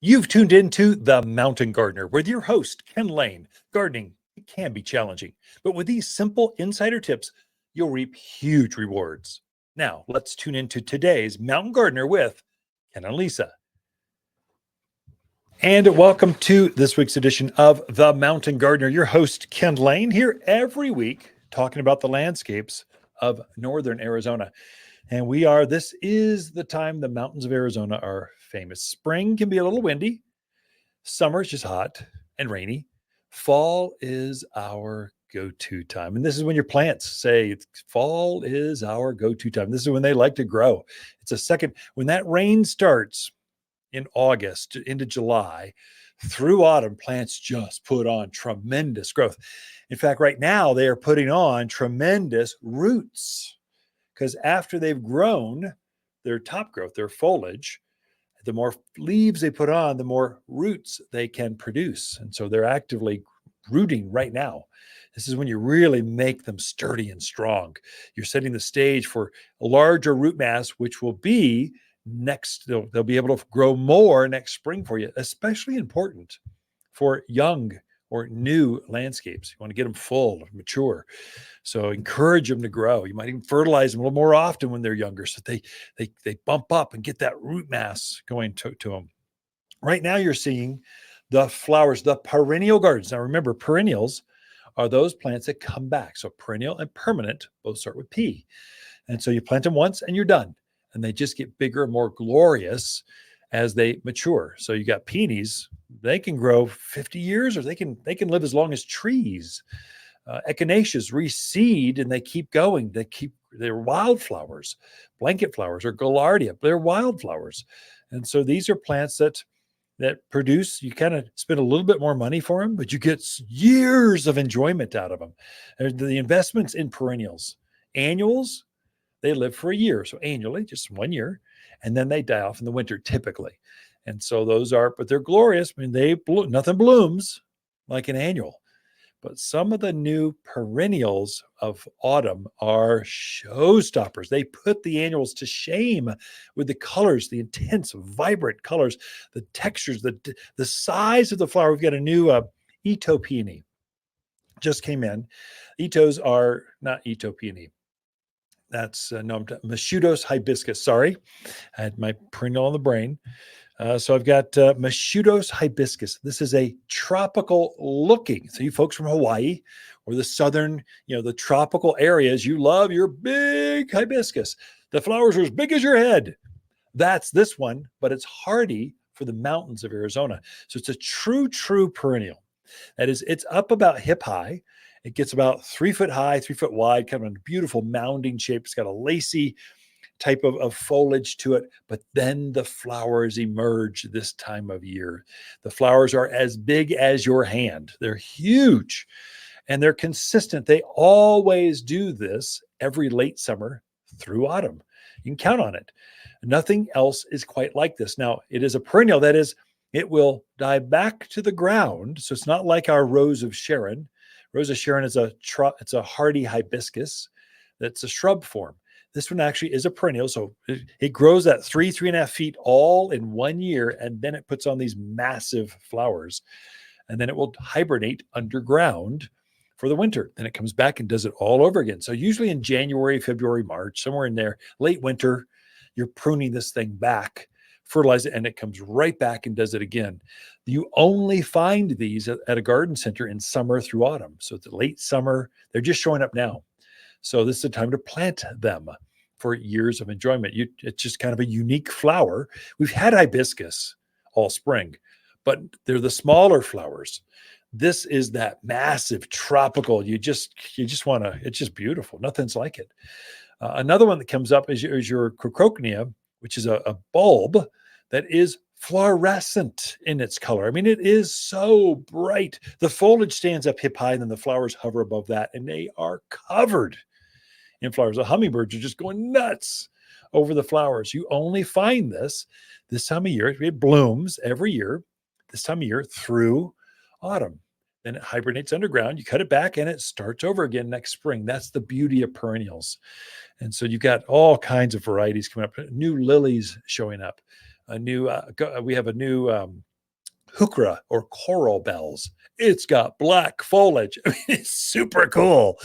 You've tuned into The Mountain Gardener with your host, Ken Lane. Gardening, it can be challenging, but with these simple insider tips, you'll reap huge rewards. Now, let's tune into today's Mountain Gardener with Ken and Lisa. And welcome to this week's edition of The Mountain Gardener. Your host, Ken Lane, here every week talking about the landscapes of northern Arizona. And this is the time the mountains of Arizona are famous. Spring can be a little windy. Summer is just hot and rainy. Fall is our go-to time. And this is when your plants say fall is our go-to time. This is when they like to grow. When that rain starts in August into July through autumn, plants just put on tremendous growth. In fact, right now they are putting on tremendous roots because after they've grown their top growth, their foliage, the more leaves they put on, the more roots they can produce. And so they're actively rooting right now. This is when you really make them sturdy and strong. You're setting the stage for a larger root mass, which will be next. They'll be able to grow more next spring for you, especially important for young or new landscapes. You want to get them full, mature. So encourage them to grow. You might even fertilize them a little more often when they're younger so they bump up and get that root mass going to them. Right now you're seeing the flowers, the perennial gardens. Now remember, perennials are those plants that come back. So perennial and permanent both start with P. And so you plant them once and you're done. And they just get bigger and more glorious as they mature. So you got peonies, they can grow 50 years or they can live as long as trees. Echinaceas reseed and they keep going. They're wildflowers, blanket flowers or gaillardia. They're wildflowers. And so these are plants that produce, you kind of spend a little bit more money for them, but you get years of enjoyment out of them. The investments in perennials, annuals, they live for a year. So annually, just 1 year, and then they die off in the winter typically. And so but they're glorious. I mean, nothing blooms like an annual. But some of the new perennials of autumn are showstoppers. They put the annuals to shame with the colors, the intense, vibrant colors, the textures, the size of the flower. We've got a new Ito peony just came in. Itos are not Ito peony. That's Mashudos hibiscus. Sorry, I had my perennial on the brain. So I've got Mashudos hibiscus. This is a tropical looking. So you folks from Hawaii or the southern, the tropical areas, you love your big hibiscus. The flowers are as big as your head. That's this one, but it's hardy for the mountains of Arizona. So it's a true perennial. That is, it's up about hip high. It gets about 3 foot high, 3 foot wide, kind of a beautiful mounding shape. It's got a lacy type of foliage to it, but then the flowers emerge this time of year. The flowers are as big as your hand. They're huge and they're consistent. They always do this every late summer through autumn. You can count on it. Nothing else is quite like this. Now, it is a perennial. That is, it will die back to the ground. So it's not like our Rose of Sharon. Rose of Sharon is it's a hardy hibiscus that's a shrub form. This one actually is a perennial. So it grows at 3.5 feet all in 1 year. And then it puts on these massive flowers. And then it will hibernate underground for the winter. Then it comes back and does it all over again. So usually in January, February, March, somewhere in there, late winter, you're pruning this thing back, fertilize it, and it comes right back and does it again. You only find these at a garden center in summer through autumn. So it's late summer. They're just showing up now. So this is the time to plant them for years of enjoyment. It's just kind of a unique flower. We've had hibiscus all spring, but they're the smaller flowers. This is that massive tropical. You just want to. It's just beautiful. Nothing's like it. Another one that comes up is your Crocronia, which is a bulb that is fluorescent in its color. I mean, it is so bright. The foliage stands up hip high, and then the flowers hover above that, and they are covered in flowers. The hummingbirds are just going nuts over the flowers. You only find this time of year. It blooms every year, this time of year through autumn. Then it hibernates underground. You cut it back and it starts over again next spring. That's the beauty of perennials. And so you've got all kinds of varieties coming up. New lilies showing up. We have a new heuchera or coral bells. It's got black foliage. I mean, it's super cool.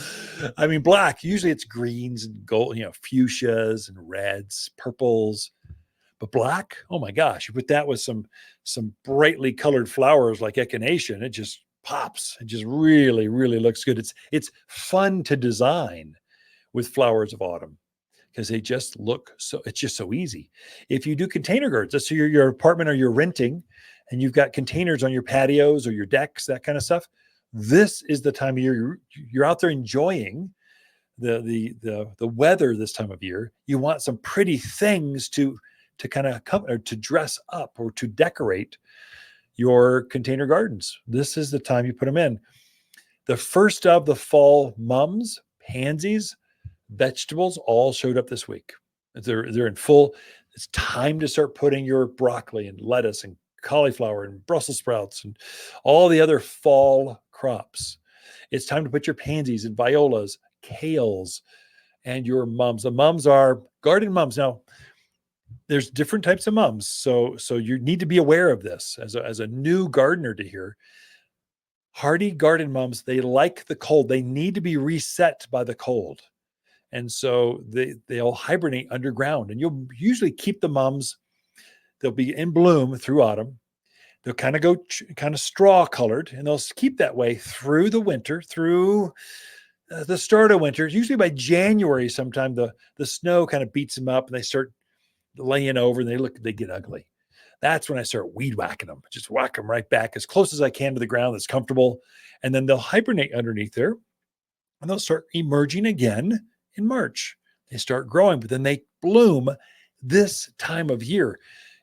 I mean, black, usually it's greens and gold, fuchsias and reds, purples, but black, oh my gosh, you put that with some brightly colored flowers like echinacea, and it just pops. It just really, really looks good. It's fun to design with flowers of autumn because they just look so, it's just so easy. If you do container gardens, let's say your apartment or you're renting and you've got containers on your patios or your decks, that kind of stuff, this is the time of year you're out there enjoying the weather this time of year. You want some pretty things to kind of come or to dress up or to decorate your container gardens. This is the time you put them in. The first of the fall mums, pansies, vegetables all showed up this week. They're in full. It's time to start putting your broccoli and lettuce and cauliflower and Brussels sprouts and all the other fall crops. It's time to put your pansies and violas, kales, and your mums. The mums are garden mums. Now, there's different types of mums. So you need to be aware of this as a new gardener to hear. Hardy garden mums, they like the cold. They need to be reset by the cold. And so they'll hibernate underground, and you'll usually keep the mums. They'll be in bloom through autumn. They'll kind of go kind of straw colored, and they'll keep that way through the winter, through the start of winter. Usually by January, sometime the snow kind of beats them up and they start laying over and they get ugly. That's when I start weed whacking them. Just whack them right back as close as I can to the ground that's comfortable. And then they'll hibernate underneath there and they'll start emerging again in March. They start growing, but then they bloom this time of year.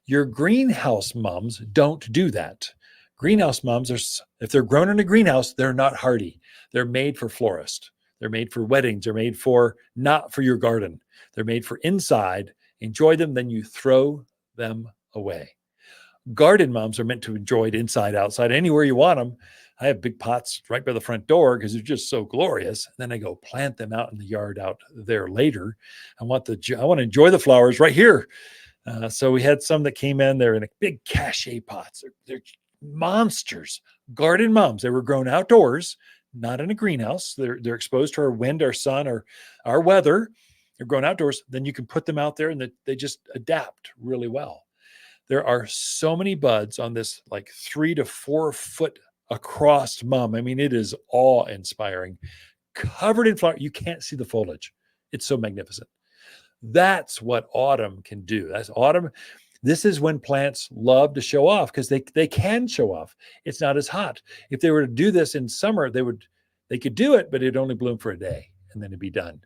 Your greenhouse mums don't do that. Greenhouse mums if they're grown in a greenhouse, they're not hardy. They're made for florists. They're made for weddings. They're made for not for your garden. They're made for inside. Enjoy them, then you throw them away. Garden mums are meant to enjoy it inside, outside, anywhere you want them. I have big pots right by the front door because they're just so glorious. And then I go plant them out in the yard out there later. I want to enjoy the flowers right here. So we had some that came in. They're in a big cachet pots. They're monsters. Garden mums. They were grown outdoors, not in a greenhouse. They're exposed to our wind, our sun, or our weather. They're grown outdoors. Then you can put them out there and they just adapt really well. There are so many buds on this like 3 to 4 foot across mum. I mean, it is awe-inspiring. Covered in flower. You can't see the foliage. It's so magnificent. That's what autumn can do. That's autumn. This is when plants love to show off because they can show off. It's not as hot. If they were to do this in summer, they could do it, but it'd only bloom for a day and then it'd be done.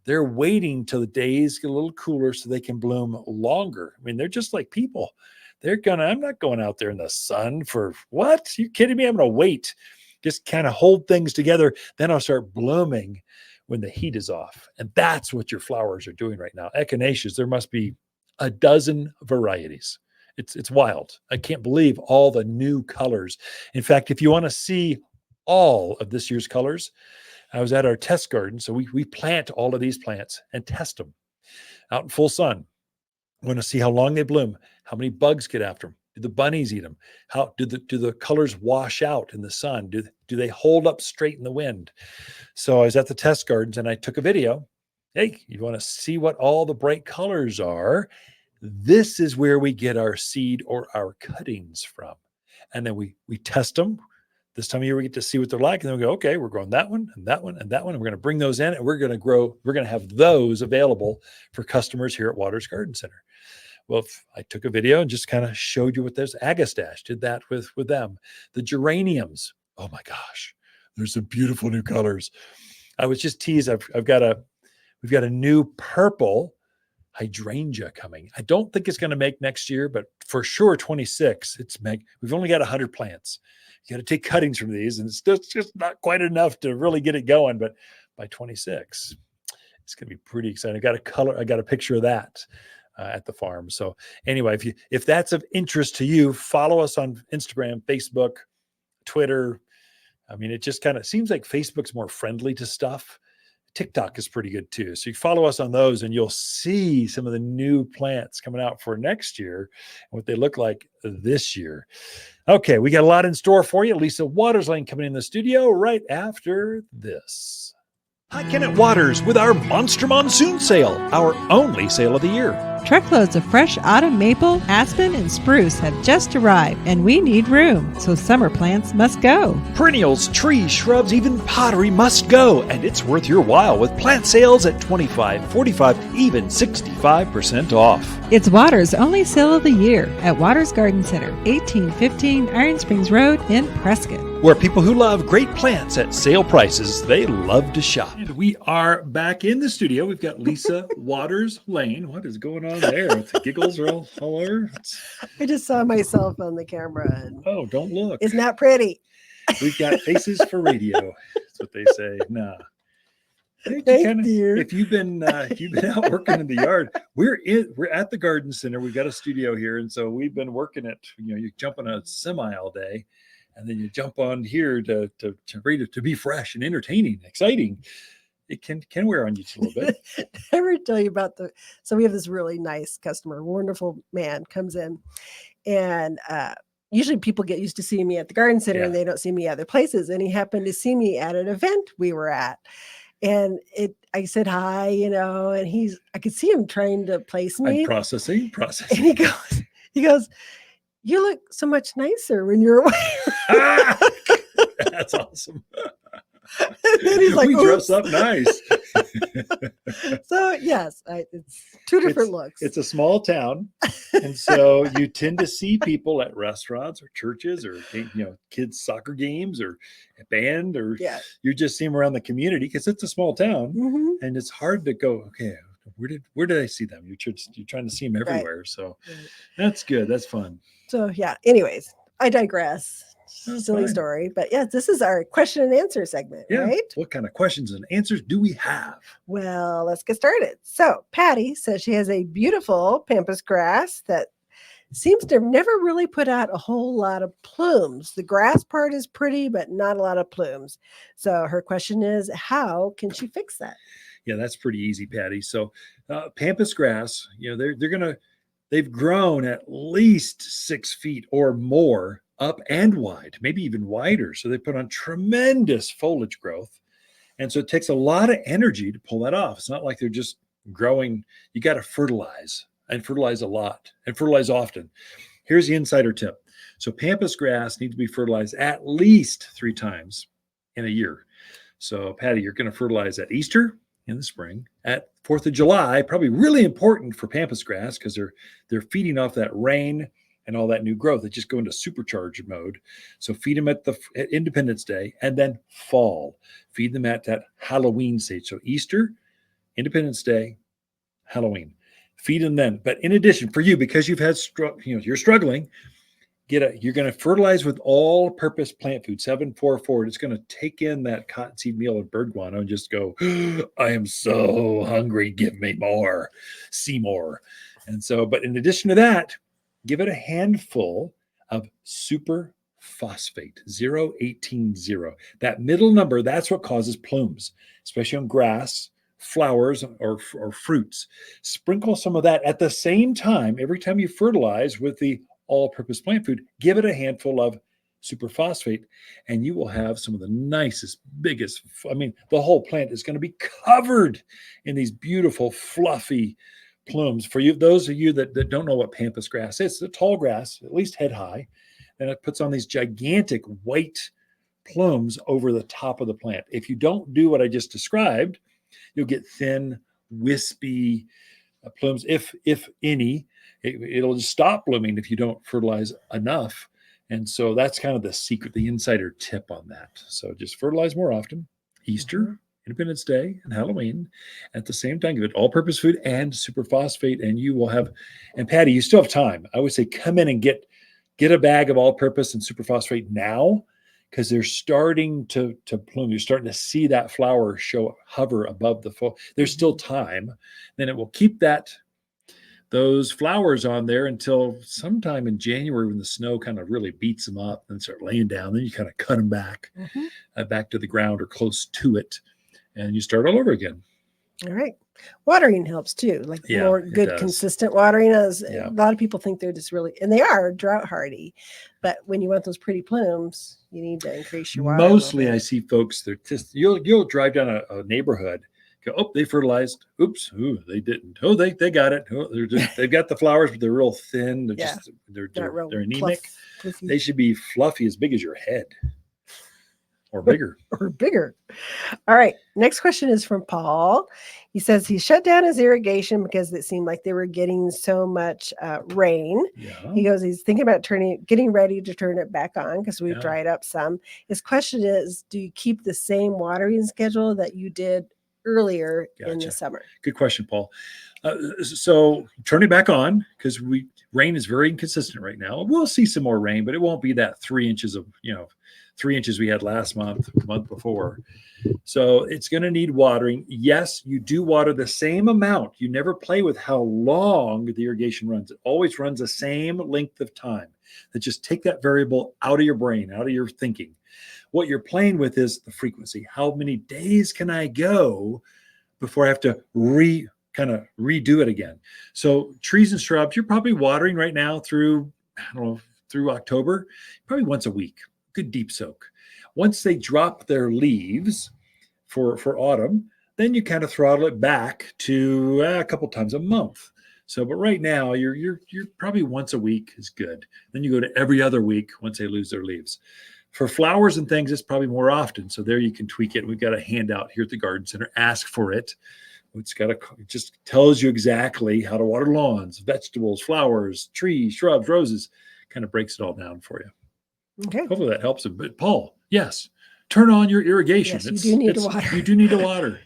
They're waiting till the days get a little cooler so they can bloom longer. I mean, they're just like people. I'm not going out there in the sun for what? Are you kidding me? I'm going to wait. Just kind of hold things together. Then I'll start blooming when the heat is off. And that's what your flowers are doing right now. Echinaceas, there must be a dozen varieties. It's wild. I can't believe all the new colors. In fact, if you want to see all of this year's colors, I was at our test garden. So we plant all of these plants and test them out in full sun. I want to see how long they bloom, how many bugs get after them. Do the bunnies eat them? How do the colors wash out in the sun? Do they hold up straight in the wind? So I was at the test gardens and I took a video. Hey, you want to see what all the bright colors are? This is where we get our seed or our cuttings from. And then we test them. This time of year, we get to see what they're like. And then we go, okay, we're growing that one and that one and that one. And we're going to bring those in and we're going to have those available for customers here at Watters Garden Center. Well, I took a video and just kind of showed you what there's. Agastache did that with them. The geraniums. Oh my gosh, there's some beautiful new colors. I was just teased. We've got a new purple hydrangea coming. I don't think it's going to make next year, but for sure 26. We've only got 100 plants. You got to take cuttings from these, and it's just not quite enough to really get it going. But by 26, it's going to be pretty exciting. I got a picture of that at the farm. So anyway, if that's of interest to you, follow us on Instagram, Facebook, Twitter. I mean, it just kind of seems like Facebook's more friendly to stuff. TikTok is pretty good too. So you follow us on those and you'll see some of the new plants coming out for next year and what they look like this year. Okay, we got a lot in store for you. Lisa Watters Lain coming in the studio right after this. Hi, Kenneth Waters with our Monster Monsoon Sale, our only sale of the year. Truckloads of fresh autumn maple, aspen, and spruce have just arrived, and we need room, so summer plants must go. Perennials, trees, shrubs, even pottery must go, and it's worth your while with plant sales at 25, 45, even 65% off. It's Waters' only sale of the year at Waters Garden Center, 1815 Iron Springs Road in Prescott. Where people who love great plants at sale prices, they love to shop. And we are back in the studio. We've got Lisa Watters Lain. What is going on there? The giggles are all over. I just saw myself on the camera. And oh, don't look. It's not pretty. We've got faces for radio. That's what they say. Nah. Thank you. If you've been out working in the yard, we're at the garden center. We've got a studio here, and so we've been working it. You jump on a semi all day, and then you jump on here to be fresh and entertaining, exciting. It can wear on you a little bit. Did I ever tell you about so we have this really nice customer, wonderful man comes in, and usually people get used to seeing me at the garden center and they don't see me other places. And he happened to see me at an event we were at. And I said hi, and I could see him trying to place me. I'm processing. And he goes, "You look so much nicer when you're away." That's awesome. And then he's like, we dress up nice. So yes, it's two different looks. It's a small town, and so you tend to see people at restaurants or churches or kids' soccer games or a band, or you just see them around the community because it's a small town, and it's hard to go. Okay, where did I see them? You're trying to see them everywhere, right. So that's good. That's fun. So yeah. Anyways, I digress. Silly story, but yes, this is our question and answer segment, right? What kind of questions and answers do we have? Well, let's get started. So Patty says she has a beautiful pampas grass that seems to never really put out a whole lot of plumes. The grass part is pretty, but not a lot of plumes. So her question is, how can she fix that? Yeah, that's pretty easy, Patty. So pampas grass, they've grown at least 6 feet or more up and wide, maybe even wider. So they put on tremendous foliage growth. And so it takes a lot of energy to pull that off. It's not like they're just growing. You got to fertilize a lot and fertilize often. Here's the insider tip. So pampas grass needs to be fertilized at least 3 times in a year. So Patty, you're going to fertilize at Easter in the spring, at 4th of July, probably really important for pampas grass because they're feeding off that rain and all that new growth. They just go into supercharged mode. So feed them at Independence Day, and then fall. Feed them at that Halloween stage. So Easter, Independence Day, Halloween. Feed them then. But in addition, for you, because you've had you're struggling, you're going to fertilize with all-purpose plant food, 744. It's going to take in that cottonseed meal and bird guano and just go, I am so hungry. Give me more. See more. And so, but in addition to that, give it a handful of super phosphate, 0,18,0. That middle number, that's what causes plumes, especially on grass, flowers, or fruits. Sprinkle some of that at the same time. Every time you fertilize with the all-purpose plant food, give it a handful of superphosphate, and you will have some of the nicest, biggest, the whole plant is going to be covered in these beautiful, fluffy plumes. For you, those of you that don't know what pampas grass is, it's a tall grass, at least head high, and it puts on these gigantic white plumes over the top of the plant. If you don't do what I just described, you'll get thin, wispy plumes, if any. It'll just stop blooming if you don't fertilize enough. And so that's kind of the secret, the insider tip on that. So just fertilize more often. Easter, Independence Day, and Halloween. At the same time, give it all-purpose food and superphosphate, and you will have. And Patty, you still have time. I would say come in and get a bag of all-purpose and superphosphate now, because they're starting to plume. You're starting to see that flower hover above the fall. There's still time. Then it will keep those flowers on there until sometime in January, when the snow kind of really beats them up and start laying down. Then you kind of cut them back to the ground or close to it, and you start all over again. All right. Watering helps too, like Yeah, more it good, does. consistent watering. Yeah. A lot of people think they're just really, and they are drought hardy, but when you want those pretty plumes, you need to increase your water. Mostly I see folks, they're just, you'll drive down a neighborhood, go, oh, they fertilized. Oops, ooh, they didn't. Oh, they got it. Oh, they've got the flowers, but they're real thin. They're Yeah. just they're Fluffy. anemic. They should be fluffy as big as your head or bigger. Or bigger. All right. Next question is from Paul. He says he shut down his irrigation because it seemed like they were getting so much rain. Yeah. He goes, he's thinking about getting ready to turn it back on because we've Yeah. dried up some. His question is, do you keep the same watering schedule that you did earlier in the Gotcha. summer? Good question, Paul. So turn it back on because rain is very inconsistent right now. We'll see some more rain, but it won't be that 3 inches of 3 inches we had last month, the month before. So it's going to need watering. Yes, you do water the same amount. You never play with how long the irrigation runs. It always runs the same length of time. That just take that variable out of your brain, out of your thinking. What you're playing with is the frequency. How many days can I go before I have to redo it again? So trees and shrubs, you're probably watering right now through October, probably once a week. Good deep soak. Once they drop their leaves for autumn, then you kind of throttle it back to a couple times a month. So, but right now you're probably once a week is good. Then you go to every other week once they lose their leaves. For flowers and things, it's probably more often. So there you can tweak it. We've got a handout here at the Garden Center. Ask for it. It just tells you exactly how to water lawns, vegetables, flowers, trees, shrubs, roses. Kind of breaks it all down for you. Okay. Hopefully that helps a bit. Paul, yes, turn on your irrigation. Yes, you do need to water. You do need to water.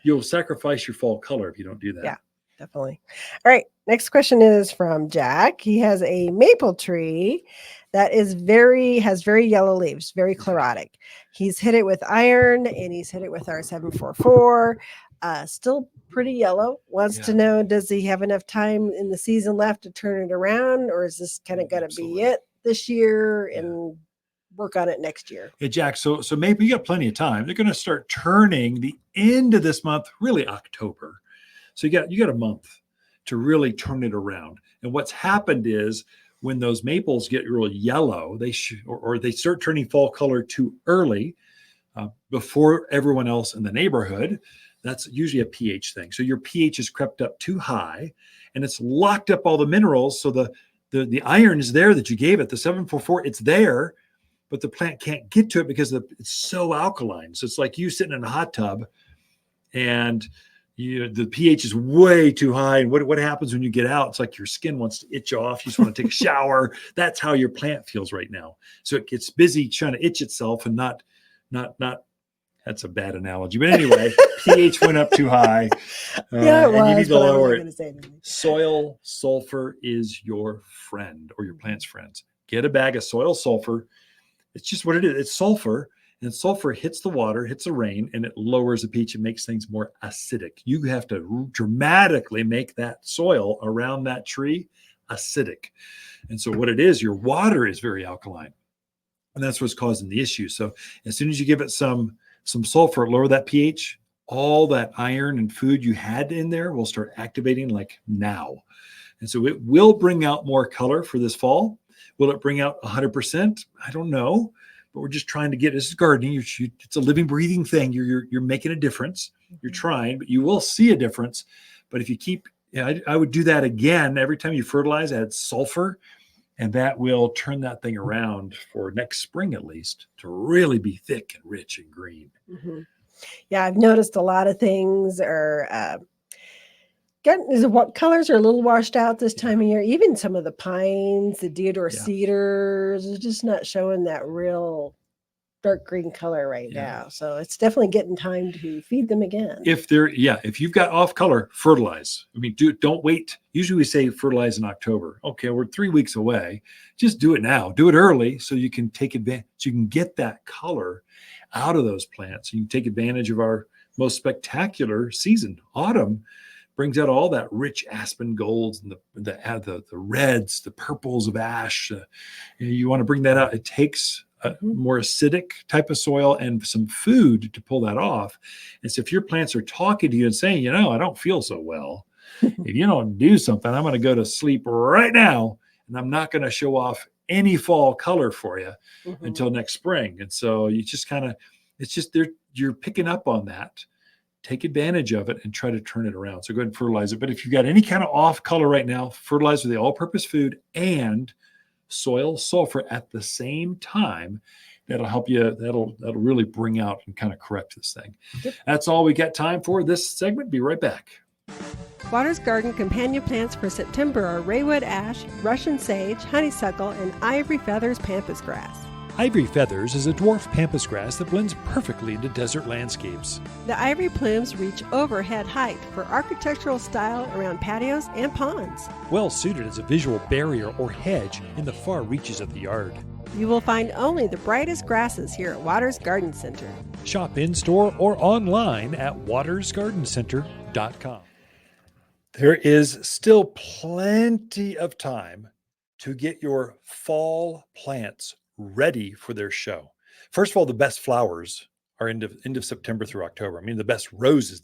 You'll sacrifice your fall color if you don't do that. Yeah, definitely. All right. Next question is from Jack. He has a maple tree that has very yellow leaves, very chlorotic. He's hit it with iron and he's hit it with our 744. Still pretty yellow. Wants to know, does he have enough time in the season left to turn it around, or is this kind of going to be it this year and work on it next year? Hey, Jack, so maybe you got plenty of time. They're going to start turning the end of this month, really October. So you got a month to really turn it around. And what's happened is when those maples get real yellow, they start turning fall color too early before everyone else in the neighborhood. That's usually a pH thing. So your pH has crept up too high and it's locked up all the minerals. So the iron is there that you gave it, the 744, it's there, but the plant can't get to it because it's so alkaline. So it's like you sitting in a hot tub and the pH is way too high. And what happens when you get out? It's like your skin wants to itch off. You just want to take a shower. That's how your plant feels right now. So it gets busy trying to itch itself and not. That's a bad analogy. But anyway, pH went up too high. Yeah, it was, and you need to lower it. Soil sulfur is your friend or your plant's friends. Get a bag of soil sulfur. It's just what it is. It's sulfur. And sulfur hits the water, hits the rain, and it lowers the pH and makes things more acidic. You have to dramatically make that soil around that tree acidic. And so what it is, your water is very alkaline. And that's what's causing the issue. So as soon as you give it some sulfur, lower that pH, all that iron and food you had in there will start activating like now. And so it will bring out more color for this fall. Will it bring out 100%? I don't know. But we're just trying to this is gardening. It's a living, breathing thing. You're making a difference. You're trying, but you will see a difference. But if you keep, I would do that again. Every time you fertilize, add sulfur, and that will turn that thing around for next spring, at least, to really be thick and rich and green. Mm-hmm. Yeah, I've noticed a lot of things are what colors are a little washed out this time of year. Even some of the pines, the deodar cedars, are just not showing that real dark green color right now. So it's definitely getting time to feed them again. If you've got off color, fertilize. I mean, don't wait. Usually we say fertilize in October. Okay, we're 3 weeks away. Just do it now. Do it early so you can take advantage. So you can get that color out of those plants. You can take advantage of our most spectacular season, autumn. Brings out all that rich aspen golds and the reds, the purples of ash. You want to bring that out. It takes more acidic type of soil and some food to pull that off. And so if your plants are talking to you and saying, I don't feel so well, if you don't do something, I'm going to go to sleep right now, and I'm not going to show off any fall color for you until next spring. And so you just you're picking up on that. Take advantage of it and try to turn it around. So go ahead and fertilize it. But if you've got any kind of off color right now, fertilize with the all-purpose food and soil sulfur at the same time. That'll help you. That'll really bring out and kind of correct this thing. Yep. That's all we got time for this segment. Be right back. Watters Garden companion plants for September are Raywood ash, Russian sage, honeysuckle, and ivory feathers pampas grass. Ivory feathers is a dwarf pampas grass that blends perfectly into desert landscapes. The ivory plumes reach overhead height for architectural style around patios and ponds. Well suited as a visual barrier or hedge in the far reaches of the yard. You will find only the brightest grasses here at Watters Garden Center. Shop in-store or online at wattersgardencenter.com. There is still plenty of time to get your fall plants ready for their show. First of all, the best flowers are end of September through October. I mean, the best roses,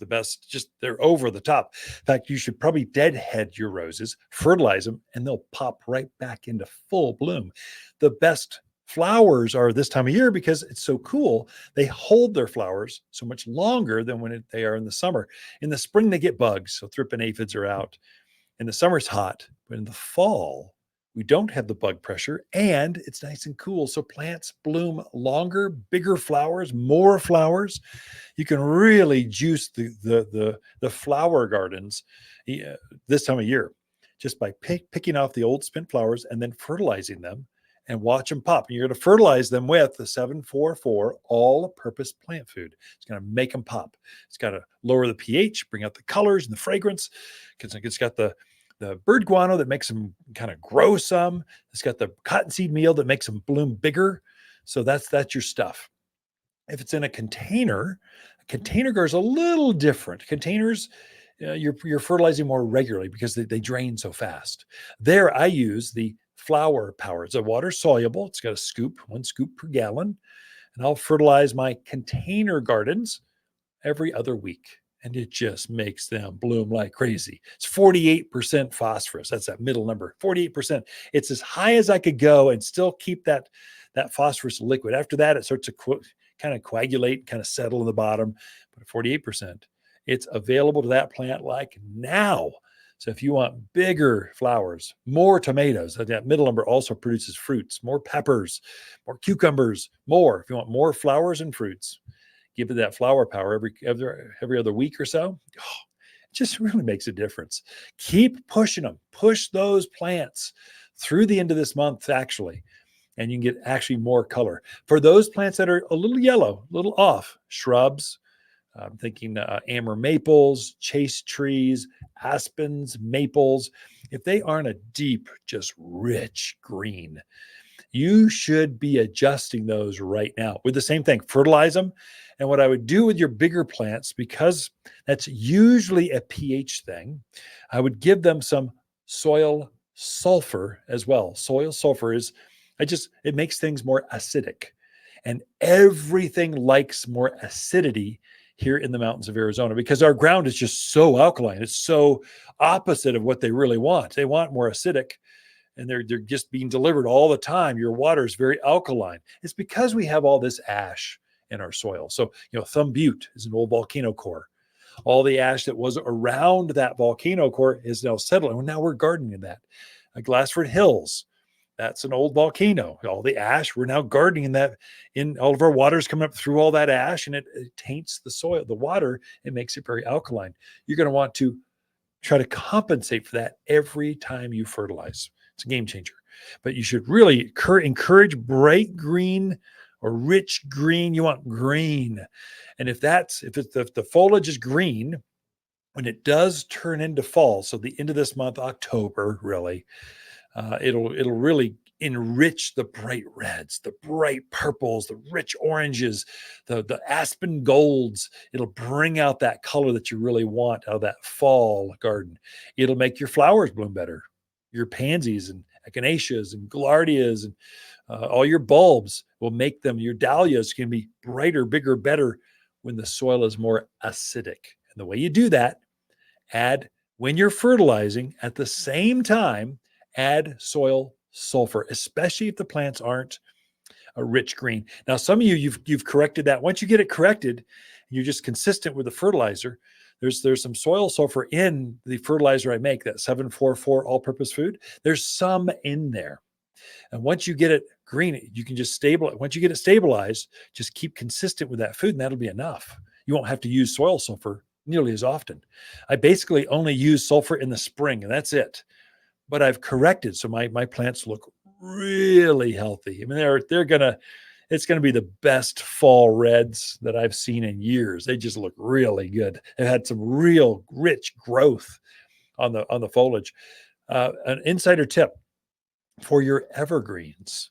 they're over the top. In fact, you should probably deadhead your roses, fertilize them, and they'll pop right back into full bloom. The best flowers are this time of year because it's so cool. They hold their flowers so much longer than when they are in the summer. In the spring, they get bugs, so thrip and aphids are out. In the summer, it's hot, but in the fall, we don't have the bug pressure, and it's nice and cool. So plants bloom longer, bigger flowers, more flowers. You can really juice the flower gardens this time of year just by picking off the old spent flowers and then fertilizing them and watch them pop. And you're going to fertilize them with the 744 all-purpose plant food. It's going to make them pop. It's got to lower the pH, bring out the colors and the fragrance, because it's got the bird guano that makes them kind of grow some. It's got the cottonseed meal that makes them bloom bigger. So that's your stuff. If it's in a container grows a little different. Containers, you're fertilizing more regularly because they drain so fast. There, I use the Flower Power. It's a water soluble. It's got one scoop per gallon. And I'll fertilize my container gardens every other week. And it just makes them bloom like crazy. It's 48% phosphorus. That's that middle number, 48%. It's as high as I could go and still keep that phosphorus liquid. After that, it starts to kind of coagulate, kind of settle in the bottom. But 48%, it's available to that plant like now. So if you want bigger flowers, more tomatoes, that middle number also produces fruits, more peppers, more cucumbers, more. If you want more flowers and fruits, give it that Flower Power every other week or so. Oh, it just really makes a difference. Keep pushing them. Push those plants through the end of this month, actually, and you can get actually more color. For those plants that are a little yellow, a little off, shrubs, I'm thinking amber maples, chase trees, aspens, maples. If they aren't a deep, just rich green, you should be adjusting those right now with the same thing. Fertilize them. And what I would do with your bigger plants, because that's usually a pH thing, I would give them some soil sulfur as well. Soil sulfur it makes things more acidic. And everything likes more acidity here in the mountains of Arizona because our ground is just so alkaline. It's so opposite of what they really want. They want more acidic, and they're just being delivered all the time. Your water is very alkaline. It's because we have all this ash in our soil. So, Thumb Butte is an old volcano core. All the ash that was around that volcano core is now settling. Well, now we're gardening in that. Glassford Hills, that's an old volcano. All the ash, we're now gardening in that. In all of our water's coming up through all that ash, and it taints the soil, the water. It makes it very alkaline. You're going to want to try to compensate for that every time you fertilize. It's a game changer. But you should really encourage bright green or rich green. You want green. And if the foliage is green, when it does turn into fall, so the end of this month, October, really, it'll really enrich the bright reds, the bright purples, the rich oranges, the aspen golds. It'll bring out that color that you really want out of that fall garden. It'll make your flowers bloom better. Your pansies echinaceas and gaillardias and all your bulbs will make them, your dahlias can be brighter, bigger, better when the soil is more acidic. And the way you do that, when you're fertilizing at the same time, add soil sulfur, especially if the plants aren't a rich green. Now, some of you've corrected that. Once you get it corrected, you're just consistent with the fertilizer. There's some soil sulfur in the fertilizer I make, that 744 all-purpose food. There's some in there. And once you get it green, you can just stabilize. Once you get it stabilized, just keep consistent with that food, and that'll be enough. You won't have to use soil sulfur nearly as often. I basically only use sulfur in the spring, and that's it. But I've corrected, so my plants look really healthy. I mean, it's gonna be the best fall reds that I've seen in years. They just look really good. They've had some real rich growth on the foliage. An insider tip for your evergreens: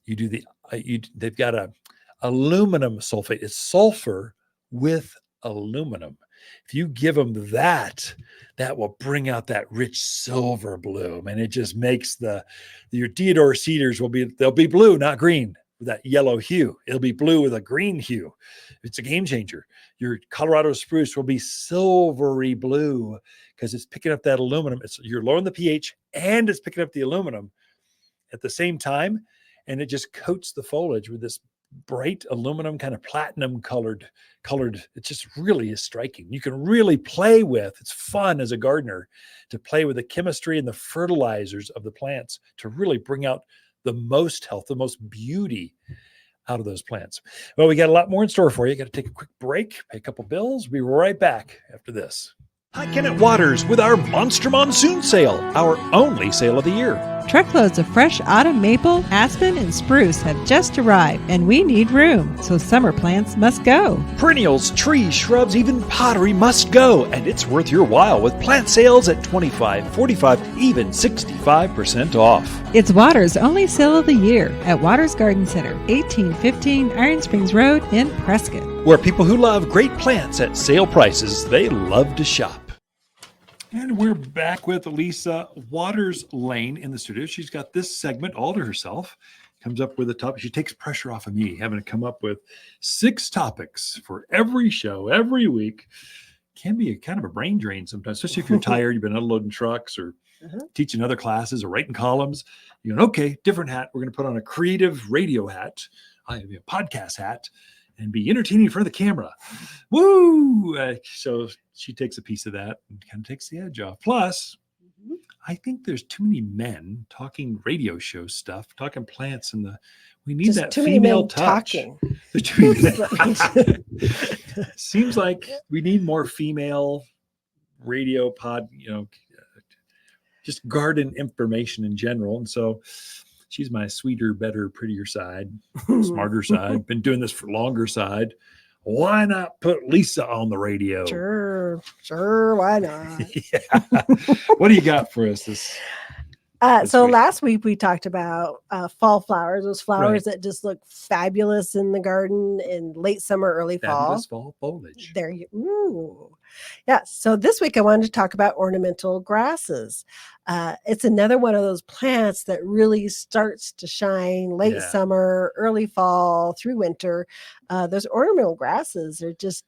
they've got a aluminum sulfate. It's sulfur with aluminum. If you give them that will bring out that rich silver bloom, and it just makes your deodar cedars they'll be blue, not green, with that yellow hue. It'll be blue with a green hue. It's a game changer. Your Colorado spruce will be silvery blue because it's picking up that aluminum. You're lowering the pH and it's picking up the aluminum at the same time, and it just coats the foliage with this bright aluminum, kind of platinum colored. It just really is striking. You can really play with. It's fun as a gardener to play with the chemistry and the fertilizers of the plants to really bring out the most health, the most beauty out of those plants. Well, we got a lot more in store for you. Got to take a quick break, pay a couple bills. We'll be right back after this. Hi, Kenneth Watters with our Monster Monsoon Sale, our only sale of the year. Truckloads of fresh autumn maple, aspen, and spruce have just arrived, and we need room, so summer plants must go. Perennials, trees, shrubs, even pottery must go, and it's worth your while with plant sales at 25, 45, even 65% off. It's Watters' only sale of the year at Watters Garden Center, 1815 Iron Springs Road in Prescott. Where people who love great plants at sale prices, they love to shop. And we're back with Lisa Watters Lain in the studio. She's got this segment all to herself. Comes up with a topic. She takes pressure off of me, having to come up with 6 topics for every show, every week. Can be kind of a brain drain sometimes, especially if you're tired, you've been unloading trucks or teaching other classes or writing columns. You're going, okay, different hat. We're going to put on a creative radio hat, a podcast hat, and be entertaining in front of the camera. Woo! So she takes a piece of that and kind of takes the edge off. Plus, I think there's too many men talking radio show stuff, talking plants, and we need just that too female many touch. There's too many men. Seems like we need more female radio just garden information in general. And so she's my sweeter, better, prettier side, smarter side, been doing this for longer side. Why not put Lisa on the radio? Sure, why not? Yeah. What do you got for us this So week? last week we talked about fall flowers, those flowers that just look fabulous in the garden in late summer, early fall. Fabulous fall foliage. There you ooh. Yeah. So this week I wanted to talk about ornamental grasses. It's another one of those plants that really starts to shine late summer, early fall, through winter. Those ornamental grasses are just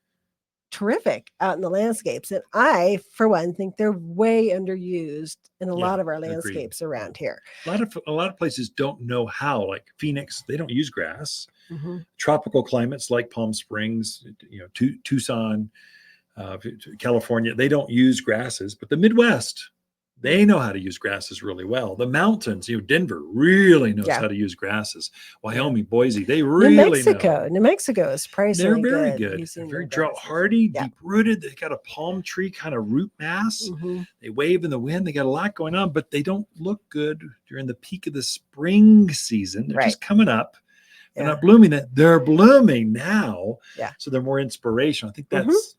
terrific out in the landscapes. And I, for one, think they're way underused in a lot of our landscapes around here. A lot of places don't know how, like Phoenix, they don't use grass. Tropical climates like Palm Springs, Tucson, California, they don't use grasses, but the Midwest, they know how to use grasses really well. The mountains, Denver really knows how to use grasses. Wyoming, Boise, they really know. New Mexico is surprisingly They're very good. They're very drought hardy, deep rooted. They got a palm tree kind of root mass. They wave in the wind. They got a lot going on, but they don't look good during the peak of the spring season. They're just coming up. They're not blooming that. They're blooming now. So they're more inspirational. I think that's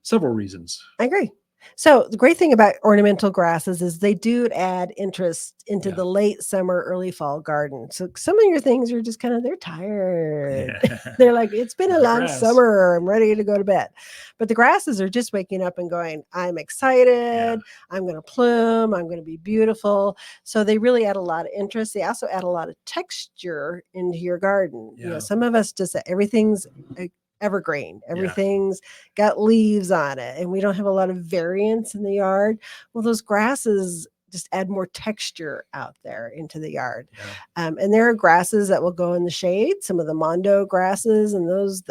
several reasons. I agree. So the great thing about ornamental grasses is they do add interest into Yeah. the late summer, early fall garden. So some of your things are just kind of, they're tired. Yeah. They're like, it's been a The long grass. summer. I'm ready to go to bed. But the grasses are just waking up and going, I'm excited. I'm going to plume. I'm going to be beautiful. So they really add a lot of interest. They also add a lot of texture into your garden. You know, Yeah. some of us just, everything's evergreen. Everything's got leaves on it, and we don't have a lot of variance in the yard. Well, those grasses just add more texture out there into the yard. Yeah. And there are grasses that will go in the shade. Some of the mondo grasses and those,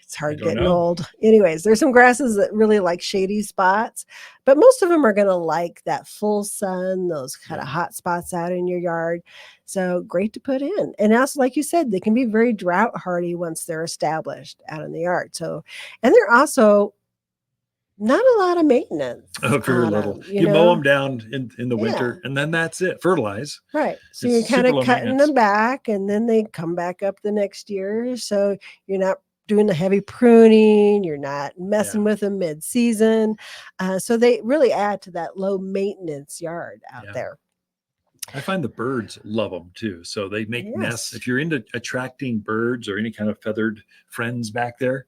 it's hard don't getting know. old. Anyways, there's some grasses that really like shady spots, but most of them are going to like that full sun, those kind of hot spots out in your yard. So great to put in. And also, like you said, they can be very drought hardy once they're established out in the yard. So, and they're also not a lot of maintenance. Oh, very on little. them, You mow them down in the winter, Yeah. and then that's it. Fertilize. Right. So It's you're kind super of low cutting maintenance. them back, and then they come back up the next year. So you're not doing the heavy pruning. You're not messing with them mid-season. So they really add to that low maintenance yard out there. I find the birds love them too. So they make nests. Yes. If you're into attracting birds or any kind of feathered friends back there,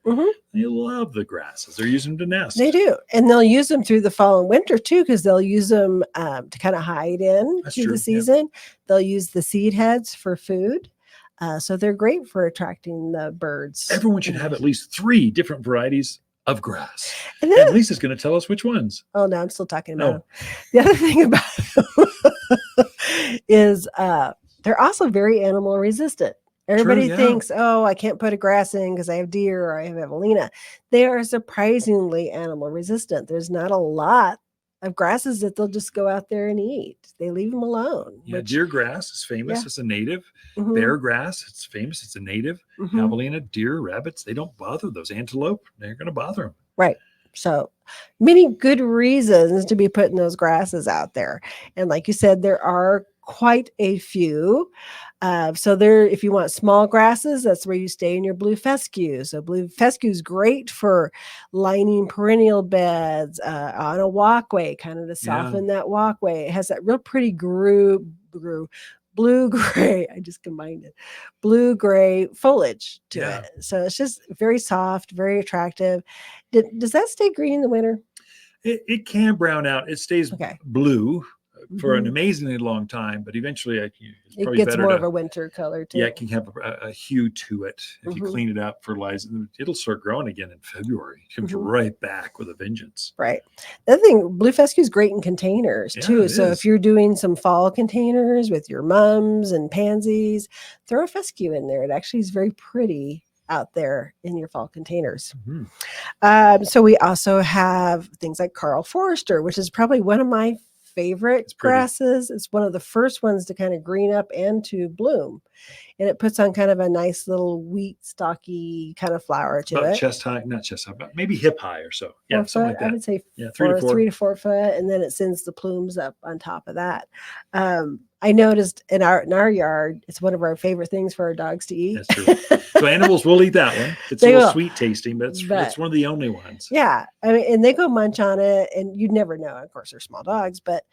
they love the grasses. They're using them to nest. They do. And they'll use them through the fall and winter too, because they'll use them to kind of hide in That's through true, the season. They'll use the seed heads for food. So they're great for attracting the birds. Everyone should have at least 3 different varieties of grass. And then, Lisa's going to tell us which ones. Oh, no, I'm still talking about them. The other thing about them is they're also very animal resistant. Everybody thinks, oh, I can't put a grass in because I have deer or I have javelina. They are surprisingly animal resistant. There's not a lot of grasses that they'll just go out there and eat. They leave them alone. Yeah, deer grass is famous. It's a native. Bear grass, it's famous. It's a native. Javelina, deer, rabbits, they don't bother those. Antelope, they're going to bother them. Right. So many good reasons to be putting those grasses out there. And like you said, there are quite a few. So there, if you want small grasses, that's where you stay in your blue fescue. So blue fescue is great for lining perennial beds on a walkway, kind of to soften that walkway. It has that real pretty blue-gray, I just combined it, blue-gray foliage to it. So it's just very soft, very attractive. Does that stay green in the winter? It can brown out. It stays blue for an amazingly long time, but eventually it's probably gets better more of a winter color too. Yeah, it can have a hue to it. If you clean it up, fertilize it, it'll start growing again in February. It comes right back with a vengeance. Right. The other thing, blue fescue is great in containers too. So if you're doing some fall containers with your mums and pansies, throw a fescue in there. It actually is very pretty out there in your fall containers. So we also have things like Carl Forester, which is probably one of my favorite grasses. It's one of the first ones to kind of green up and to bloom, and it puts on kind of a nice little wheat stalky kind of flower to it. Chest high, not chest high, but maybe hip high or so. Yeah, something like that. I would say 3 to 4 foot, and then it sends the plumes up on top of that. I noticed in our yard, it's one of our favorite things for our dogs to eat. That's true. So animals will eat that one. It's a little sweet tasting, but it's one of the only ones. Yeah. I mean, and they go munch on it, and you'd never know. Of course, they're small dogs, but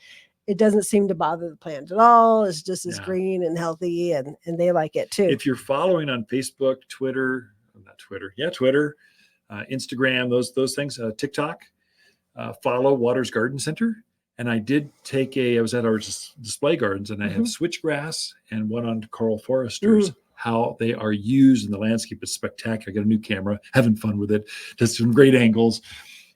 it doesn't seem to bother the plant at all. It's just as green and healthy, and they like it too. If you're following on Facebook, Twitter, Instagram, those things, TikTok, follow Watters Garden Center. And I did I was at our display gardens, and I have switchgrass and one on Carl Foresters. How they are used in the landscape is spectacular. I got a new camera, having fun with it. Just some great angles.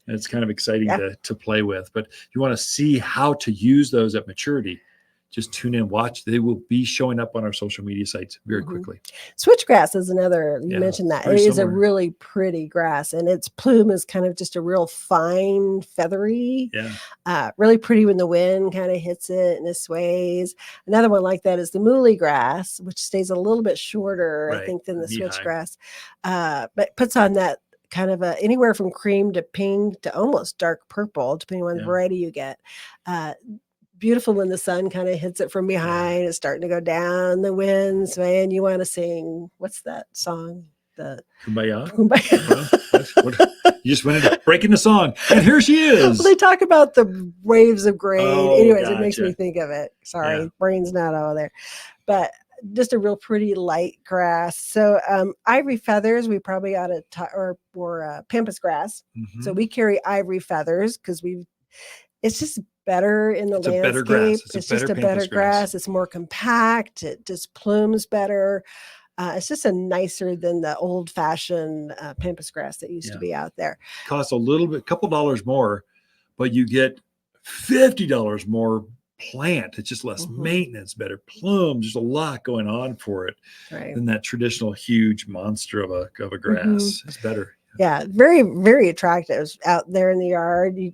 And it's kind of exciting to play with. But if you want to see how to use those at maturity, just tune in, watch. They will be showing up on our social media sites very quickly. Switchgrass is another, you mentioned that. It is a really pretty grass, and its plume is kind of just a real fine, feathery, really pretty when the wind kind of hits it and it sways. Another one like that is the muhly grass, which stays a little bit shorter, I think, than the switchgrass, but puts on that kind of anywhere from cream to pink to almost dark purple, depending on the variety you get. Beautiful when the sun kind of hits it from behind. It's starting to go down, the wind's swaying. You want to sing, what's that song? The Kumbaya. You just went into breaking the song, and here she is. Well, they talk about the waves of grain. Oh, Anyways, it makes gotcha. me think of it. Sorry, Yeah. brain's not all there. But just a real pretty light grass. So ivory feathers, we probably ought to or pampas grass. Mhm. So we carry ivory feathers because it's just better in the It's a landscape. better grass. It's just a better grass. It's more compact. It just plumes better. It's just a nicer than the old-fashioned pampas grass that used to be out there. Costs a little bit, couple dollars more, but you get $50 more plant. It's just less maintenance, better plumes. There's a lot going on for it than that traditional huge monster of a grass. It's better. Yeah, very, very attractive out there in the yard. You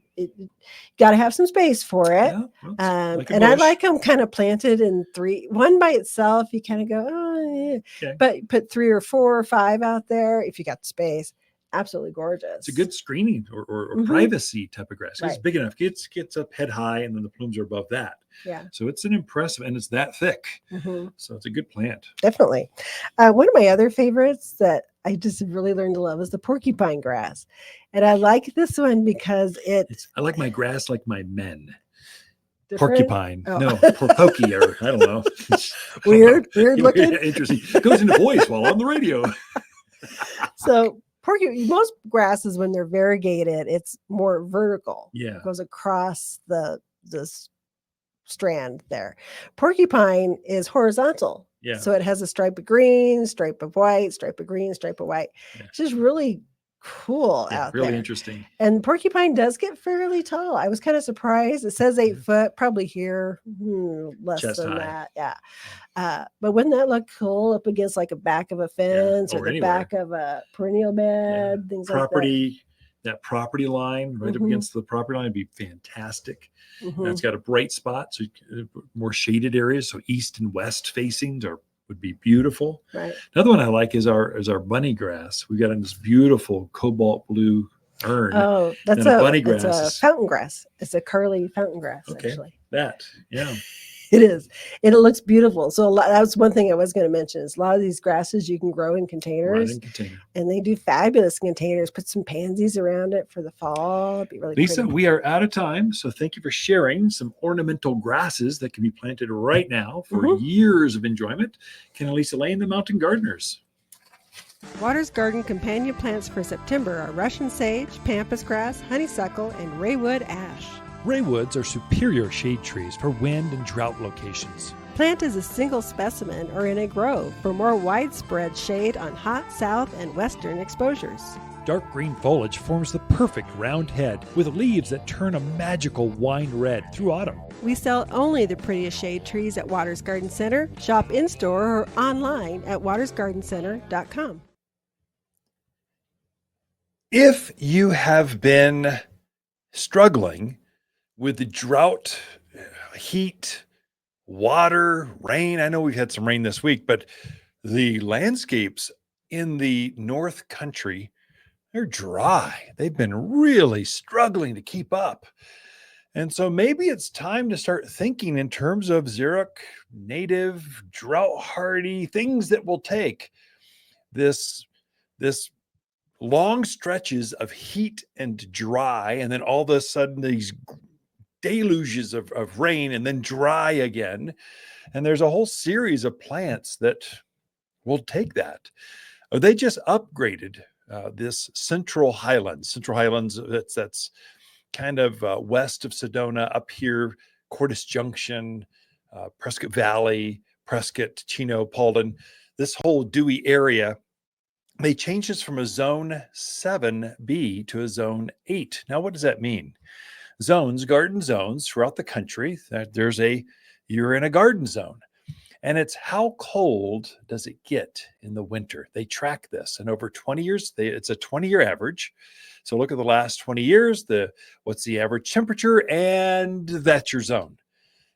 got to have some space for it. Yeah, well, and I like them kind of planted in one by itself. You kind of go, oh, yeah. But put 3 or 4 or 5 out there if you got the space. Absolutely gorgeous. It's a good screening or privacy type of grass. It's big enough. Gets up head high, and then the plumes are above that. Yeah. So it's an impressive, and it's that thick. So it's a good plant. Definitely. One of my other favorites that I just really learned to love is the porcupine grass. And I like this one because I like my grass like my men. Different? Porcupine. No, pokey, or I don't know. Weird looking. Interesting. It goes into voice while on the radio. So most grasses, when they're variegated, it's more vertical. Yeah. It goes across the strand there. Porcupine is horizontal. Yeah. So it has a stripe of green, stripe of white, stripe of green, stripe of white. Yeah. It's just really cool out there. Really interesting. And porcupine does get fairly tall. I was kind of surprised. It says 8 foot, probably here, less Chest than high. that. Yeah. But wouldn't that look cool up against like a back of a fence or the anywhere. back of a perennial bed, things like that? That property line right up against the property line would be fantastic. And it's got a bright spot, so more shaded areas, so east and west facing would be beautiful. Right. Another one I like is our bunny grass. We got in this beautiful cobalt blue urn. Oh, that's bunny grass. It's a fountain grass. It's a curly fountain grass, actually. Yeah. It is. And it looks beautiful. So that was one thing I was going to mention is a lot of these grasses you can grow in containers. And they do fabulous containers. Put some pansies around it for the fall. It'd be really Lisa, pretty. we are out of time. So thank you for sharing some ornamental grasses that can be planted right now for years of enjoyment. Ken and Lisa Lain, the Mountain Gardeners. Watters Garden companion plants for September are Russian sage, pampas grass, honeysuckle, and raywood ash. Raywoods are superior shade trees for wind and drought locations. Plant as a single specimen or in a grove for more widespread shade on hot south and western exposures. Dark green foliage forms the perfect round head with leaves that turn a magical wine red through autumn. We sell only the prettiest shade trees at Watters Garden Center. Shop in-store or online at wattersgardencenter.com. If you have been struggling with the drought, heat, water, rain, I know we've had some rain this week, but the landscapes in the North Country, they're dry. They've been really struggling to keep up. And so maybe it's time to start thinking in terms of xeric, native, drought hardy, things that will take this long stretches of heat and dry, and then all of a sudden these deluges of rain and then dry again. And there's a whole series of plants that will take that. They just upgraded this Central Highlands, that's kind of west of Sedona, up here, Cordis Junction, Prescott Valley, Prescott, Chino, Paulden, this whole Dewey area. They changed this from a zone 7B to a zone 8. Now, what does that mean? Zones, garden zones throughout the country, you're in a garden zone. And it's how cold does it get in the winter? They track this. And over 20 years, it's a 20-year average. So look at the last 20 years, what's the average temperature, and that's your zone.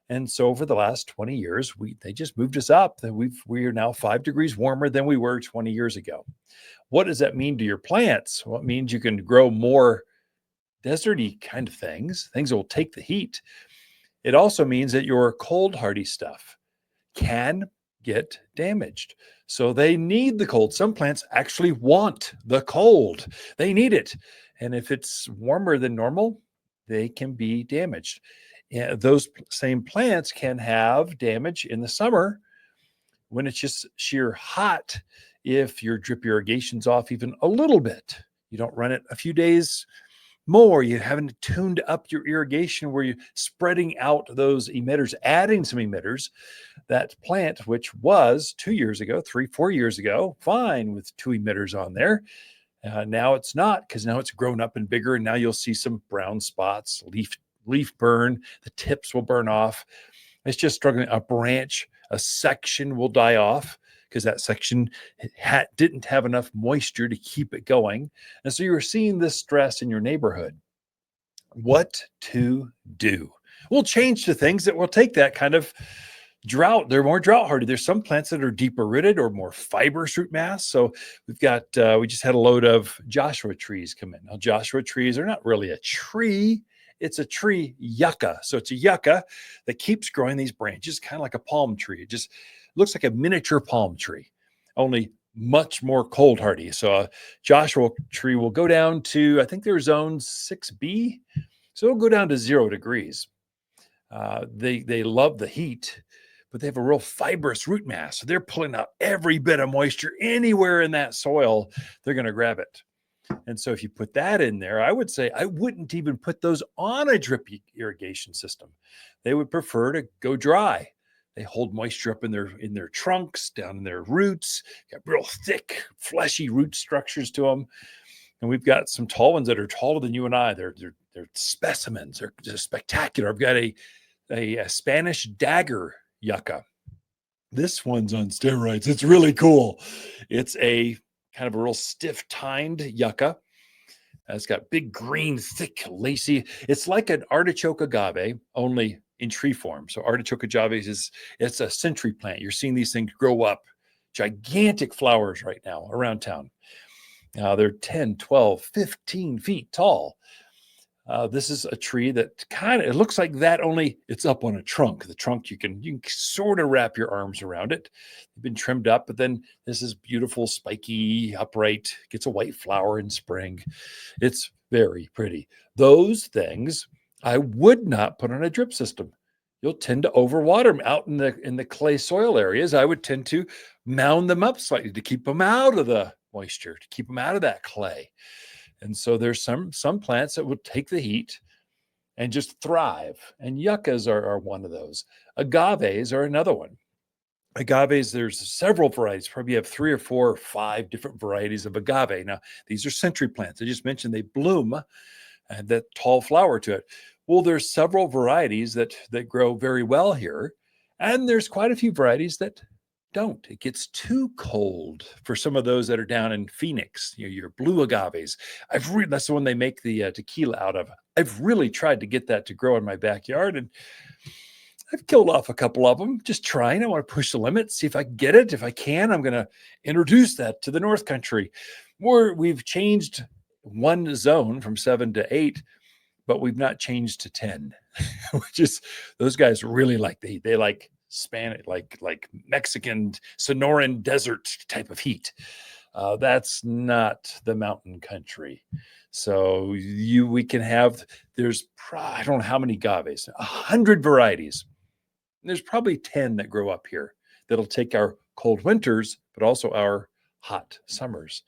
And so over the last 20 years, they just moved us up. We are now 5 degrees warmer than we were 20 years ago. What does that mean to your plants? Well, it means you can grow more deserty kind of things that will take the heat. It also means that your cold hardy stuff can get damaged. So they need the cold. Some plants actually want the cold. They need it. And if it's warmer than normal, they can be damaged. Yeah, those same plants can have damage in the summer when it's just sheer hot. If your drip irrigation's off even a little bit, you don't run it a few days more, you haven't tuned up your irrigation where you're spreading out those emitters, adding some emitters. That plant, which was 2 years ago, 3-4 years ago, fine with 2 emitters on there, now it's not, because now it's grown up and bigger, and now you'll see some brown spots, leaf burn, the tips will burn off. It's just struggling. A branch, a section will die off because that section didn't have enough moisture to keep it going. And so you're seeing this stress in your neighborhood. What to do? We'll change to things that will take that kind of drought. They're more drought hardy. There's some plants that are deeper rooted or more fibrous root mass. So we've got, we just had a load of Joshua trees come in. Now, Joshua trees are not really a tree. It's a tree yucca. So it's a yucca that keeps growing these branches, kind of like a palm tree. It just looks like a miniature palm tree, only much more cold hardy. So a Joshua tree will go down to, I think they're zone 6B. So it'll go down to 0 degrees. They love the heat, but they have a real fibrous root mass. So they're pulling out every bit of moisture anywhere in that soil. They're going to grab it. And so if you put that in there, I would say I wouldn't even put those on a drip irrigation system. They would prefer to go dry. They hold moisture up in their trunks, down in their roots, got real thick, fleshy root structures to them. And we've got some tall ones that are taller than you and I. They're specimens. They're just spectacular. I've got a Spanish dagger yucca. This one's on steroids. It's really cool. It's a kind of a real stiff tined yucca. It's got big green, thick, lacy. It's like an artichoke agave, only in tree form. So artichoke agave it's a century plant. You're seeing these things grow up, gigantic flowers right now around town. They're 10, 12, 15 feet tall. This is a tree that it looks like that, only it's up on a trunk. The trunk, you can sort of wrap your arms around it. They've been trimmed up, but then this is beautiful, spiky, upright, gets a white flower in spring. It's very pretty. Those things I would not put on a drip system. You'll tend to overwater them out in the clay soil areas. I would tend to mound them up slightly to keep them out of the moisture, to keep them out of that clay. And so there's some plants that would take the heat and just thrive. And yuccas are one of those. Agaves are another one. Agaves, there's several varieties. Probably have 3 or 4 or 5 different varieties of agave. Now, these are century plants. I just mentioned they bloom and that tall flower to it. Well, there's several varieties that grow very well here. And there's quite a few varieties that don't. It gets too cold for some of those that are down in Phoenix. Your blue agaves. That's the one they make the tequila out of. I've really tried to get that to grow in my backyard, and I've killed off a couple of them. Just trying. I want to push the limit, see if I can get it. If I can, I'm going to introduce that to the North Country. We've changed one zone from 7 to 8, but we've not changed to 10, which is those guys really like the heat. They like Spanish, like Mexican Sonoran desert type of heat. That's not the mountain country. So we can have, I don't know how many agaves, 100 varieties. There's probably 10 that grow up here that'll take our cold winters, but also our hot summers.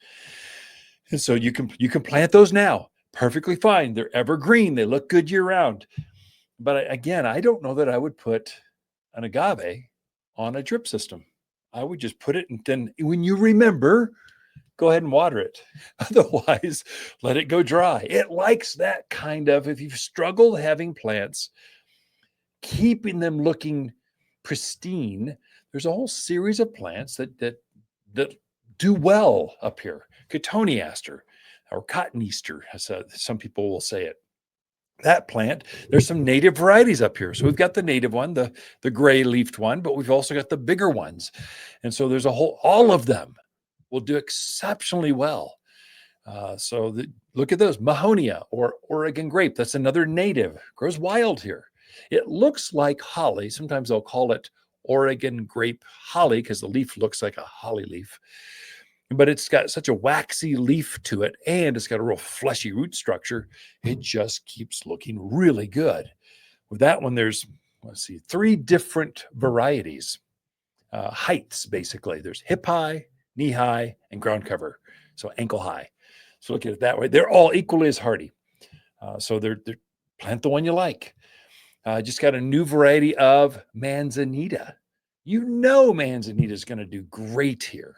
And so you can plant those now, perfectly fine. They're evergreen. They look good year round. But again, I don't know that I would put an agave on a drip system. I would just put it, and then when you remember, go ahead and water it. Otherwise, let it go dry. It likes that kind of, if you've struggled having plants, keeping them looking pristine, there's a whole series of plants that do well up here. Cotoneaster or Cottoneaster, as some people will say it. That plant, there's some native varieties up here. So we've got the native one, the gray leafed one, but we've also got the bigger ones. And so there's all of them will do exceptionally well. Look at those, Mahonia or Oregon grape. That's another native, grows wild here. It looks like holly. Sometimes they'll call it Oregon grape holly because the leaf looks like a holly leaf. but it's got such a waxy leaf to it, and it's got a real fleshy root structure. It just keeps looking really good. With that one, there's, let's see, 3 different varieties, heights, basically. There's hip high, knee high, and ground cover. So ankle high. So look at it that way. They're all equally as hardy. So they're plant the one you like. Just got a new variety of manzanita. You know manzanita is going to do great here.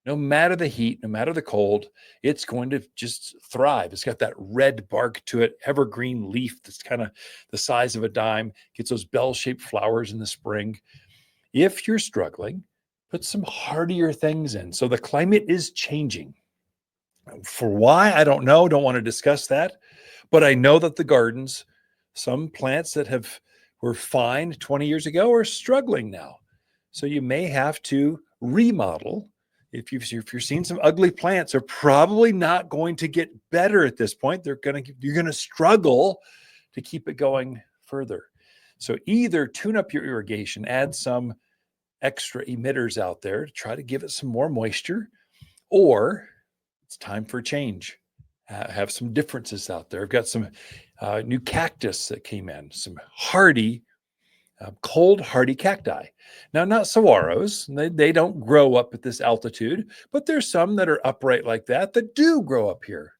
No matter the heat, no matter the cold, it's going to just thrive. It's got that red bark to it, evergreen leaf that's kind of the size of a dime, gets those bell-shaped flowers in the spring. If you're struggling, put some hardier things in. So the climate is changing. For why, I don't know, don't want to discuss that. But I know that the gardens, some plants that were fine 20 years ago are struggling now. So you may have to remodel. If you're seeing some ugly plants, they're probably not going to get better at this point. You're going to struggle to keep it going further. So either tune up your irrigation, add some extra emitters out there to try to give it some more moisture, or it's time for change. Have some differences out there. I've got some new cactus that came in, some hardy, cold hardy cacti. Now, not saguaros. They don't grow up at this altitude, but there's some that are upright like that do grow up here.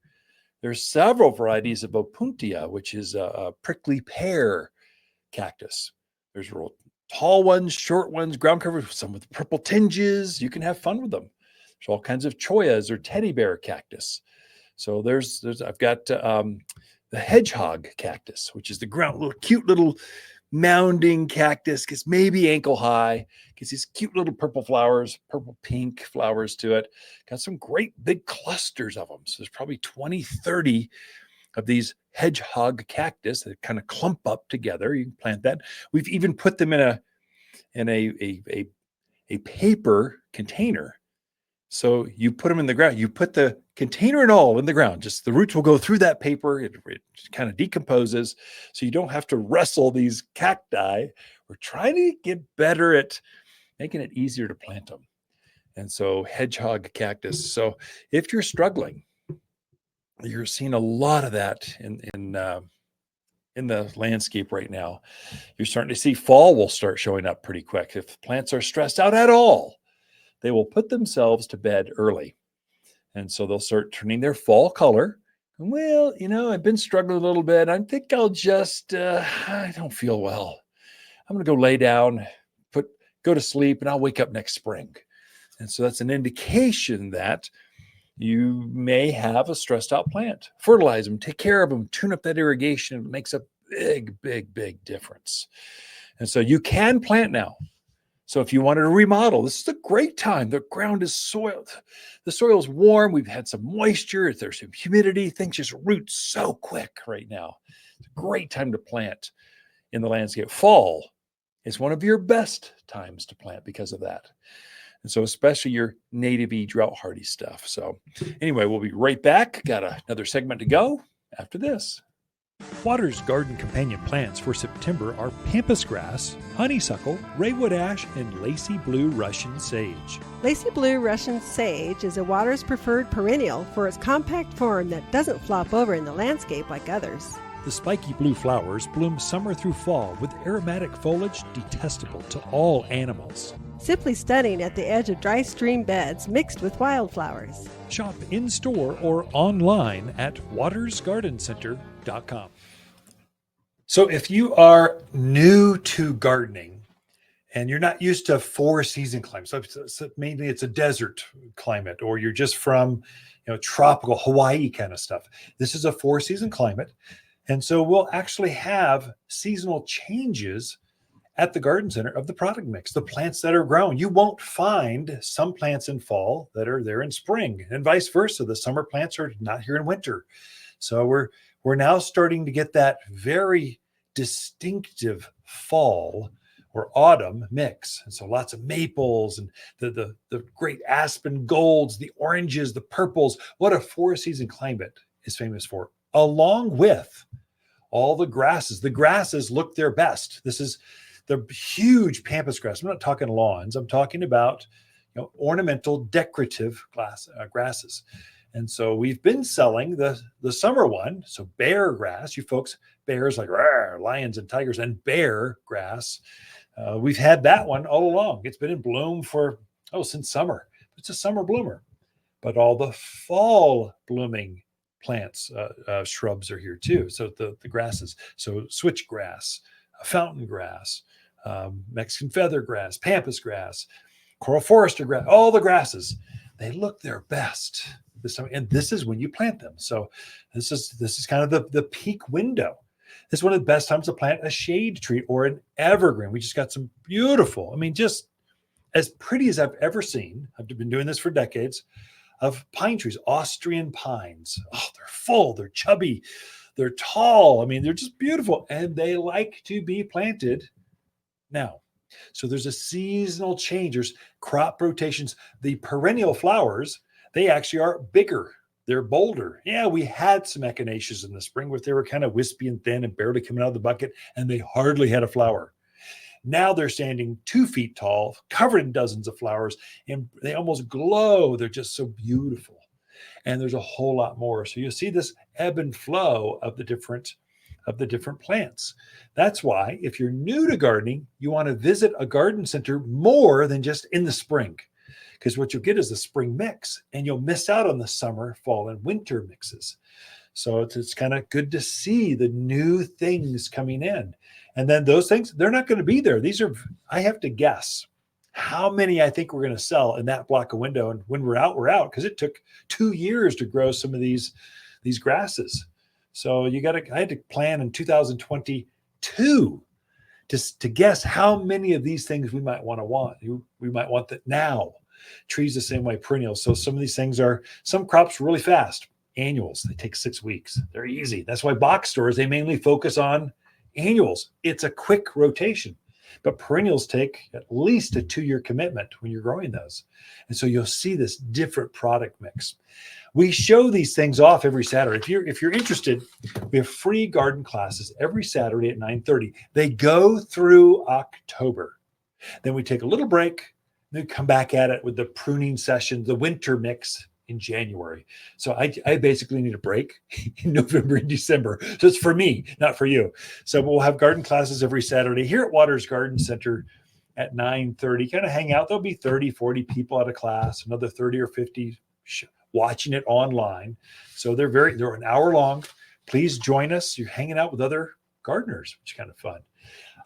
There's several varieties of opuntia, which is a prickly pear cactus. There's real tall ones, short ones, ground cover, some with purple tinges. You can have fun with them. There's all kinds of choyas or teddy bear cactus. So I've got the hedgehog cactus, which is the cute little mounding cactus. Gets maybe ankle high. Gets these cute little purple flowers, purple pink flowers to it. Got some great big clusters of them. So there's probably 20, 30 of these hedgehog cactus that kind of clump up together. You can plant that. We've even put them in a paper container. So you put them in the ground. You put the container and all in the ground. Just the roots will go through that paper. It kind of decomposes. So you don't have to wrestle these cacti. We're trying to get better at making it easier to plant them. And so hedgehog cactus. So if you're struggling, you're seeing a lot of that in the landscape right now. You're starting to see fall will start showing up pretty quick. If plants are stressed out at all, they will put themselves to bed early. And so they'll start turning their fall color. Well, I've been struggling a little bit. I think I'll just, I don't feel well. I'm going to go lay down, go to sleep, and I'll wake up next spring. And so that's an indication that you may have a stressed out plant. Fertilize them, take care of them, tune up that irrigation. It makes a big, big, big difference. And so you can plant now. So if you wanted to remodel, this is a great time. The ground is soiled. The soil is warm. We've had some moisture. There's some humidity. Things just root so quick right now. It's a great time to plant in the landscape. Fall is one of your best times to plant because of that. And so especially your native-y, drought-hardy stuff. So anyway, we'll be right back. Got another segment to go after this. Watters Garden Companion plants for September are pampas grass, honeysuckle, raywood ash, and lacy blue Russian sage. Lacy blue Russian sage is a Watters preferred perennial for its compact form that doesn't flop over in the landscape like others. The spiky blue flowers bloom summer through fall with aromatic foliage detestable to all animals. Simply stunning at the edge of dry stream beds mixed with wildflowers. Shop in-store or online at wattersgardencenter.com. So if you are new to gardening and you're not used to 4-season climate, so mainly it's a desert climate, or you're just from tropical Hawaii kind of stuff, this is a 4-season climate. And so we'll actually have seasonal changes at the garden center of the product mix, the plants that are grown. You won't find some plants in fall that are there in spring, and vice versa. The summer plants are not here in winter. So we're now starting to get that very distinctive fall or autumn mix. And so lots of maples and the great aspen golds, the oranges, the purples. What a 4-season climate is famous for, along with all the grasses. The grasses look their best. This is the huge pampas grass. I'm not talking lawns. I'm talking about ornamental decorative grasses. And so we've been selling the summer one. So bear grass, you folks, bears like lions and tigers, and bear grass. We've had that one all along. It's been in bloom since summer. It's a summer bloomer. But all the fall blooming plants, shrubs are here too. So the grasses, so switchgrass, fountain grass, Mexican feather grass, Pampas grass, coral forester grass, all the grasses, they look their best this time. And this is when you plant them. So this is kind of the peak window. This is one of the best times to plant a shade tree or an evergreen. We just got some beautiful, just as pretty as I've ever seen. I've been doing this for decades, of pine trees, Austrian pines. Oh, they're full, they're chubby, they're tall. They're just beautiful. And they like to be planted now. So there's a seasonal change. There's crop rotations. The perennial flowers, they actually are bigger. They're bolder. Yeah, we had some echinaceas in the spring, but they were kind of wispy and thin and barely coming out of the bucket, and they hardly had a flower. Now they're standing 2 feet tall, covered in dozens of flowers, and they almost glow. They're just so beautiful. And there's a whole lot more. So you'll see this ebb and flow of the different plants. That's why if you're new to gardening, you want to visit a garden center more than just in the spring, because what you'll get is the spring mix, and you'll miss out on the summer, fall, and winter mixes. So it's kind of good to see the new things coming in. And then those things, they're not going to be there. I have to guess how many I think we're going to sell in that block of window. And when we're out, because it took 2 years to grow some of these grasses. So I had to plan in 2022 to guess how many of these things we might want. We might want that now. Trees the same way, perennials. So some of these things some crops really fast. Annuals, they take 6 weeks. They're easy. That's why box stores, they mainly focus on annuals. It's a quick rotation, but perennials take at least a 2-year commitment when you're growing those. And so you'll see this different product mix. We show these things off every Saturday. If you're interested, we have free garden classes every Saturday at 9:30. They go through October. Then we take a little break, then come back at it with the pruning session, the winter mix in January. So I basically need a break in November and December. So it's for me, not for you. So we'll have garden classes every Saturday here at Watters Garden Center at 9:30. Kind of hang out. There'll be 30, 40 people at a class, another 30 or 50 watching it online. So they're an hour long. Please join us. You're hanging out with other gardeners, which is kind of fun.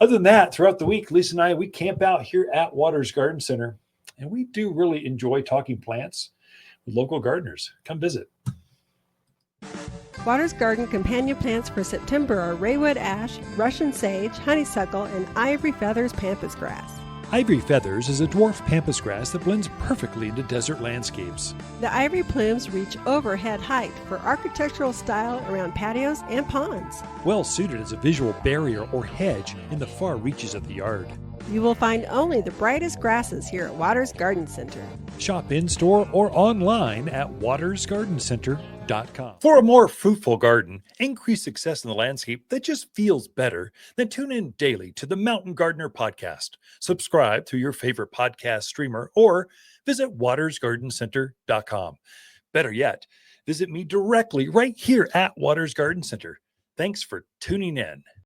Other than that, throughout the week, Lisa and I, we camp out here at Watters Garden Center, and we do really enjoy talking plants with local gardeners. Come visit. Watters Garden companion plants for September are Raywood ash, Russian sage, honeysuckle, and ivory feathers pampas grass. Ivory feathers is a dwarf pampas grass that blends perfectly into desert landscapes. The ivory plumes reach overhead height for architectural style around patios and ponds. Well suited as a visual barrier or hedge in the far reaches of the yard. You will find only the brightest grasses here at Watters Garden Center. Shop in-store or online at wattersgardencenter.com. For a more fruitful garden, increase success in the landscape that just feels better, then tune in daily to the Mountain Gardener podcast. Subscribe through your favorite podcast streamer or visit wattersgardencenter.com. Better yet, visit me directly right here at Watters Garden Center. Thanks for tuning in.